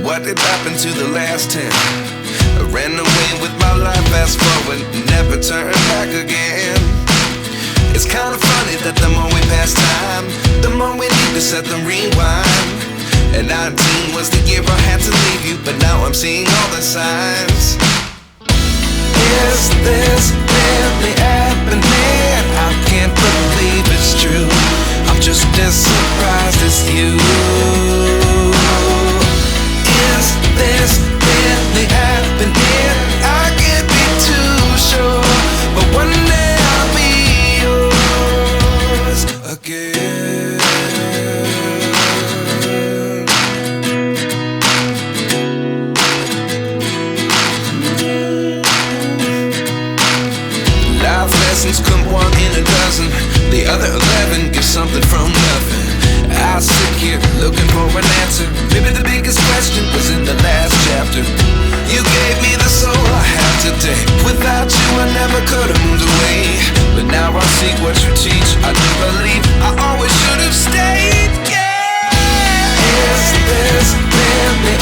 what did happen to the last 10? I ran away with my life, fast forward, never turn back again. It's kind of funny that the more we pass time, the more we need to set them rewind. And 19 was the year I had to leave you, but now I'm seeing all the signs. Is this really happening? I can't believe it's true. I'm just as surprised as you. Is this really happening? I can't be too sure, but one day I'll be yours again. Life lessons come one in a dozen. The other 11 get something from nothing. I sit here looking for an answer. Maybe the biggest question was in the last chapter. You gave me the soul I have today. Without you I never could have moved away. But now I see what you teach. I do believe I always should have stayed. Yeah. Is this really